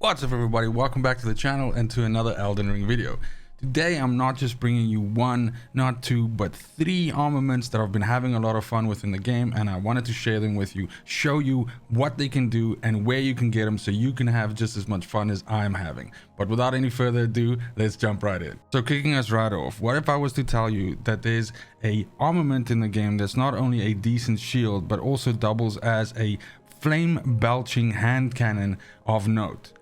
What's up everybody, welcome back to the channel and to another Elden Ring video. Today I'm not just bringing you one, not two, but three armaments that I've been having a lot of fun with in the game, and I wanted to share them with you, show you what they can do and where you can get them so you can have just as much fun as I'm having. But without any further ado, let's jump right in. So kicking us right off, what if I was to tell you that there's a armament in the game that's not only a decent shield but also doubles as a flame belching hand cannon of note?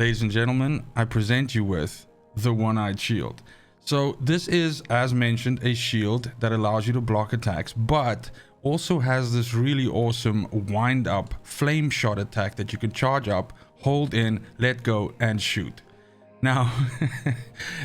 Ladies and gentlemen, I present you with the one-eyed shield. So this is, as mentioned, a shield that allows you to block attacks, but also has this really awesome wind up flame shot attack that you can charge up, hold in, let go, and shoot. Now,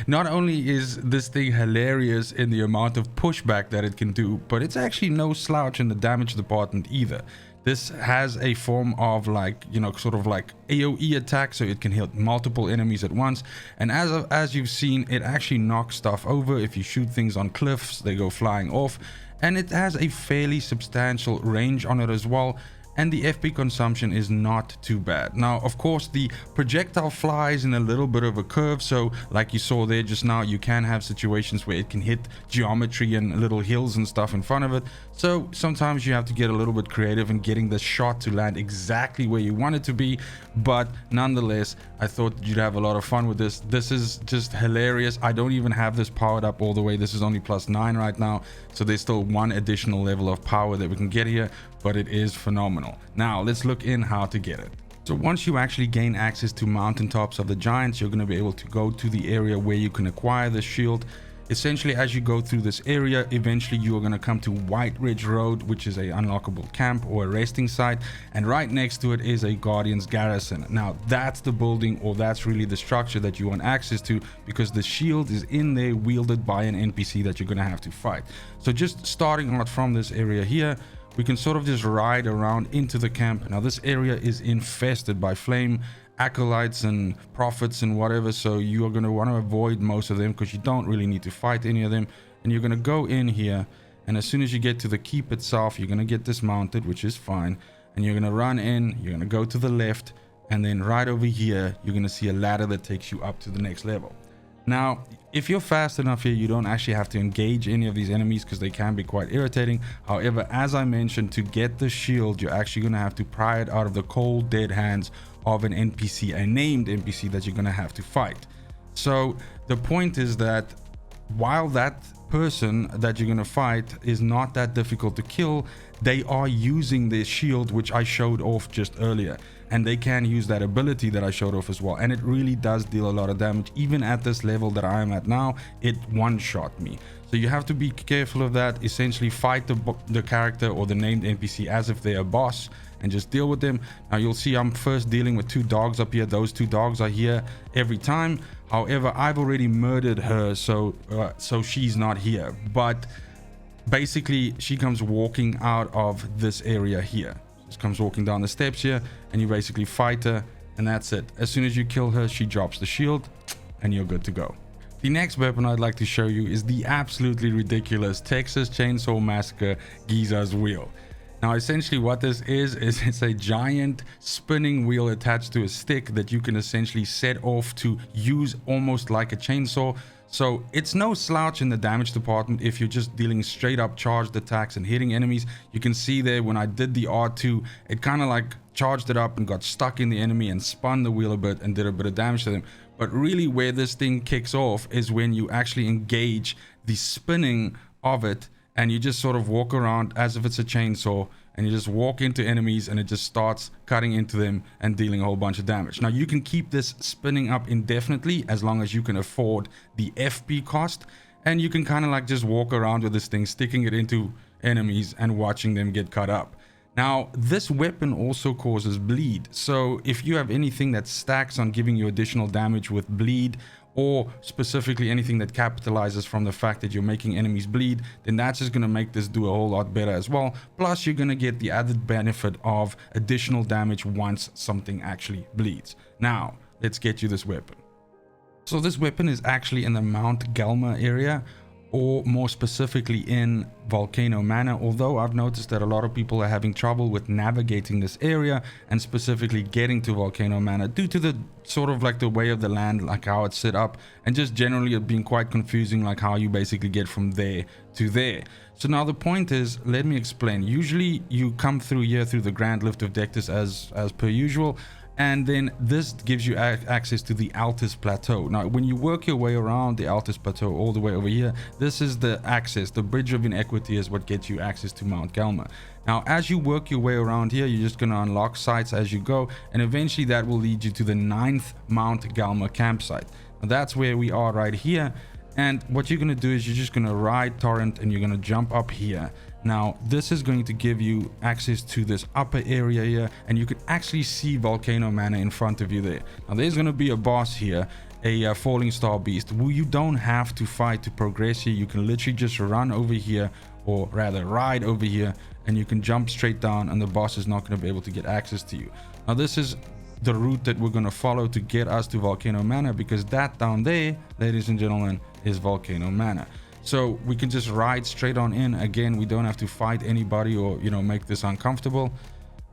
not only is this thing hilarious in the amount of pushback that it can do, but it's actually no slouch in the damage department either. This has a form of sort of like AoE attack, so it can hit multiple enemies at once. And as you've seen, it actually knocks stuff over. If you shoot things on cliffs, they go flying off. And it has a fairly substantial range on it as well. And the FP consumption is not too bad. Now, of course, the projectile flies in a little bit of a curve. So like you saw there just now, you can have situations where it can hit geometry and little hills and stuff in front of it. So sometimes you have to get a little bit creative in getting the shot to land exactly where you want it to be. But nonetheless, I thought you'd have a lot of fun with this. This is just hilarious. I don't even have this powered up all the way. This is only +9 right now. So there's still one additional level of power that we can get here, but it is phenomenal. Now let's look in how to get it. So once you actually gain access to mountaintops of the giants, you're going to be able to go to the area where you can acquire this shield. Essentially, as you go through this area, eventually you are going to come to White Ridge Road, which is a unlockable camp or a resting site, and right next to it is a Guardian's Garrison. Now that's the building, or that's really the structure that you want access to, because the shield is in there wielded by an NPC that you're going to have to fight. So just starting out from this area here, we can sort of just ride around into the camp. Now this area is infested by flame acolytes and prophets and whatever, so you are going to want to avoid most of them because you don't really need to fight any of them. And you're going to go in here, and as soon as you get to the keep itself, you're going to get dismounted, which is fine, and you're going to run in, you're going to go to the left, and then right over here you're going to see a ladder that takes you up to the next level. Now, if you're fast enough here, you don't actually have to engage any of these enemies because they can be quite irritating. However, as I mentioned, to get the shield, you're actually going to have to pry it out of the cold, dead hands of an NPC, a named NPC that you're going to have to fight. So the point is that while that person that you're going to fight is not that difficult to kill, they are using this shield, which I showed off just earlier, and they can use that ability that I showed off as well, and it really does deal a lot of damage. Even at this level that I am at now, it one-shot me. So you have to be careful of that. Essentially fight the character or the named NPC as if they're a boss and just deal with them. Now you'll see I'm first dealing with two dogs up here. Those two dogs are here every time. However, I've already murdered her, so she's not here. But basically she comes walking out of this area here. She comes walking down the steps here, and you basically fight her, and that's it. As soon as you kill her, she drops the shield and you're good to go. The next weapon I'd like to show you is the absolutely ridiculous Texas Chainsaw Massacre Ghiza's wheel. Now essentially what this is it's a giant spinning wheel attached to a stick that you can essentially set off to use almost like a chainsaw. So it's no slouch in the damage department if you're just dealing straight up charged attacks and hitting enemies. You can see there when I did the R2, it kind of like charged it up and got stuck in the enemy and spun the wheel a bit and did a bit of damage to them. But really where this thing kicks off is when you actually engage the spinning of it, and you just sort of walk around as if it's a chainsaw, and you just walk into enemies and it just starts cutting into them and dealing a whole bunch of damage. Now you can keep this spinning up indefinitely as long as you can afford the FP cost, and you can kind of like just walk around with this thing, sticking it into enemies and watching them get cut up. Now this weapon also causes bleed, so if you have anything that stacks on giving you additional damage with bleed, or specifically anything that capitalizes from the fact that you're making enemies bleed, then that's just going to make this do a whole lot better as well. Plus you're going to get the added benefit of additional damage once something actually bleeds. Now let's get you this weapon. So this weapon is actually in the Mount Gelma area, or more specifically in Volcano Manor, although I've noticed that a lot of people are having trouble with navigating this area and specifically getting to Volcano Manor due to the sort of like the way of the land, like how it's set up, and just generally it being quite confusing, like how you basically get from there to there. So now the point is, let me explain. Usually you come through here through the Grand Lift of Dectus as per usual, and then this gives you access to the Altus Plateau. Now when you work your way around the Altus Plateau all the way over here, this is the access. The Bridge of Inequity is what gets you access to Mount Galma. Now as you work your way around here, you're just going to unlock sites as you go, and eventually that will lead you to the 9th Mount Galma campsite. Now that's where we are right here, and what you're going to do is you're just going to ride Torrent and you're going to jump up here. Now this is going to give you access to this upper area here, and you can actually see Volcano Manor in front of you there. Now there's going to be a boss here, a Falling Star Beast, who you don't have to fight to progress here. You can literally just run over here, or rather ride over here, and you can jump straight down and the boss is not going to be able to get access to you. Now this is the route that we're going to follow to get us to Volcano Manor, because that down there, ladies and gentlemen, is Volcano Manor. So we can just ride straight on in. Again, we don't have to fight anybody or, you know, make this uncomfortable.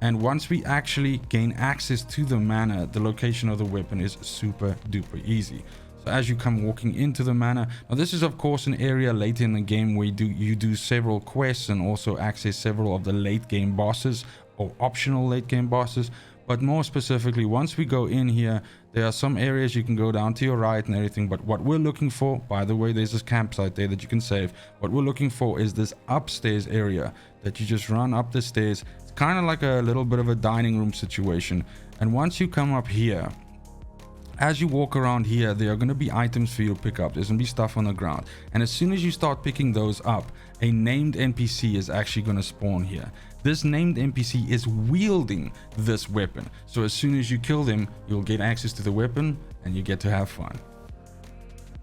And once we actually gain access to the manor, the location of the weapon is super duper easy. So as you come walking into the manor, now this is of course an area later in the game where you do several quests and also access several of the late game bosses or optional late game bosses. But more specifically, once we go in here, there are some areas you can go down to your right and everything. But what we're looking for, by the way, there's this campsite there that you can save. What we're looking for is this upstairs area that you just run up the stairs. It's kind of like a little bit of a dining room situation. And once you come up here, as you walk around here, there are going to be items for you to pick up. There's going to be stuff on the ground. And as soon as you start picking those up, a named NPC is actually going to spawn here. This named NPC is wielding this weapon. So as soon as you kill them, you'll get access to the weapon and you get to have fun.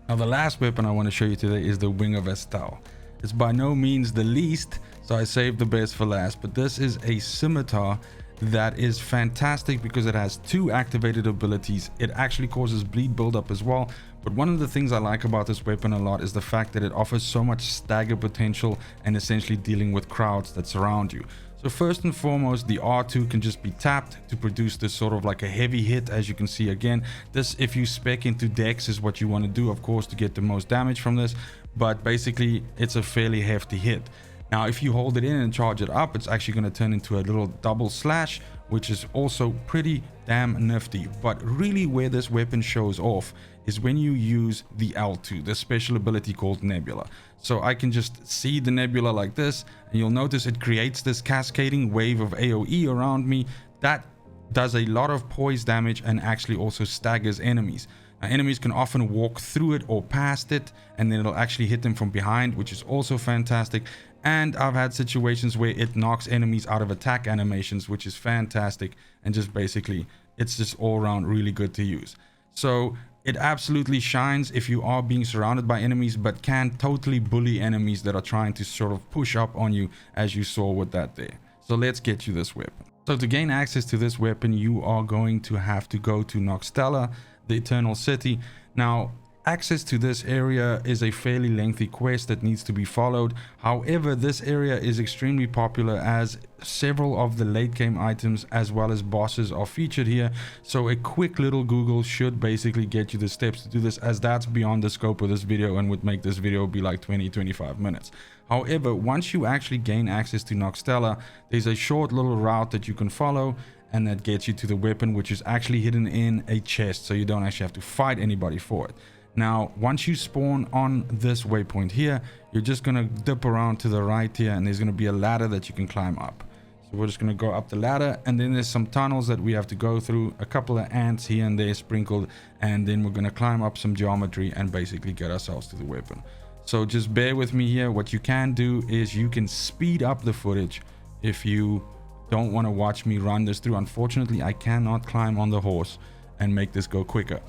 Now the last weapon I want to show you today is the Wing of Astel. It's by no means the least, so I saved the best for last. But this is a scimitar that is fantastic because it has 2 activated abilities. It actually causes bleed buildup as well. But one of the things I like about this weapon a lot is the fact that it offers so much stagger potential and essentially dealing with crowds that surround you. So first and foremost, the R2 can just be tapped to produce this sort of like a heavy hit. As you can see again, this, if you spec into Dex, is what you want to do, of course, to get the most damage from this. But basically it's a fairly hefty hit. Now if you hold it in and charge it up, it's actually going to turn into a little double slash, which is also pretty damn nifty. But really where this weapon shows off is when you use the L2, the special ability called Nebula. So I can just see the nebula like this, and you'll notice it creates this cascading wave of AoE around me that does a lot of poise damage and actually also staggers enemies. Now, enemies can often walk through it or past it, and then it'll actually hit them from behind, which is also fantastic. And I've had situations where it knocks enemies out of attack animations, which is fantastic, and just basically it's just all around really good to use. So it absolutely shines if you are being surrounded by enemies, but can totally bully enemies that are trying to sort of push up on you, as you saw with that there. So let's get you this weapon. So to gain access to this weapon, you are going to have to go to Noxtella, the Eternal City. Now access to this area is a fairly lengthy quest that needs to be followed. However, this area is extremely popular as several of the late game items as well as bosses are featured here. So a quick little Google should basically get you the steps to do this, as that's beyond the scope of this video and would make this video be like 20-25 minutes. However, once you actually gain access to Noxtella, there's a short little route that you can follow, and that gets you to the weapon, which is actually hidden in a chest, so you don't actually have to fight anybody for it. Now once you spawn on this waypoint here, you're just going to dip around to the right here, and there's going to be a ladder that you can climb up. So we're just going to go up the ladder, and then there's some tunnels that we have to go through, a couple of ants here and there sprinkled, and then we're going to climb up some geometry and basically get ourselves to the weapon. So just bear with me here. What you can do is you can speed up the footage if you don't want to watch me run this through. Unfortunately, I cannot climb on the horse and make this go quicker,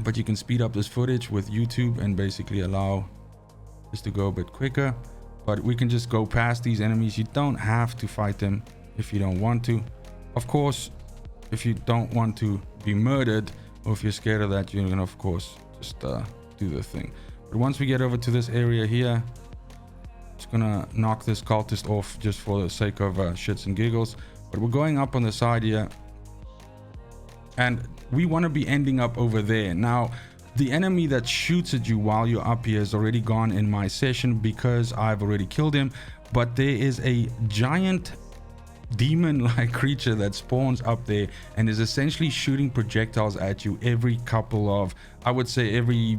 but you can speed up this footage with YouTube and basically allow this to go a bit quicker. But we can just go past these enemies. You don't have to fight them if you don't want to. Of course, if you don't want to be murdered, or if you're scared of that, you're gonna of course just do the thing. But once we get over to this area here, just gonna knock this cultist off just for the sake of shits and giggles. But we're going up on the side here, and we want to be ending up over there. Now, the enemy that shoots at you while you're up here is already gone in my session because I've already killed him. But there is a giant demon-like creature that spawns up there and is essentially shooting projectiles at you every couple of, I would say every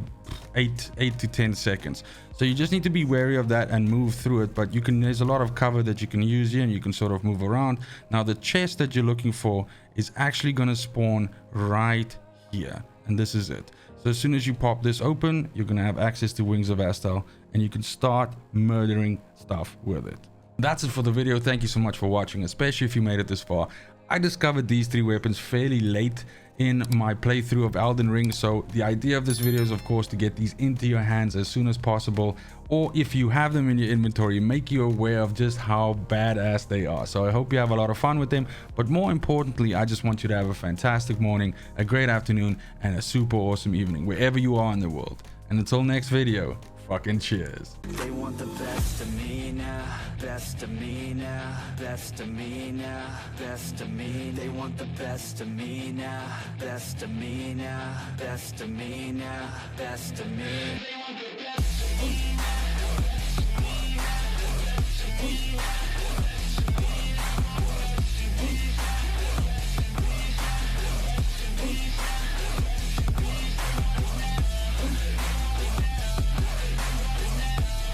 8 to 10 seconds. So you just need to be wary of that and move through it. But you can, there's a lot of cover that you can use here, and you can sort of move around. Now the chest that you're looking for is actually going to spawn right here, and this is it. So as soon as you pop this open, you're going to have access to Wings of Astel, and you can start murdering stuff with it. That's it for the video. Thank you so much for watching, especially if you made it this far. I discovered these 3 weapons fairly late in my playthrough of Elden Ring, so the idea of this video is of course to get these into your hands as soon as possible, or if you have them in your inventory, make you aware of just how badass they are. So I hope you have a lot of fun with them, but more importantly, I just want you to have a fantastic morning, a great afternoon, and a super awesome evening wherever you are in the world. And until next video, fucking cheers. They want the best of me now, best of me now, best of me now, best of me. They want the best of me now, best of me now, best of me now, best of me. They want the best of me.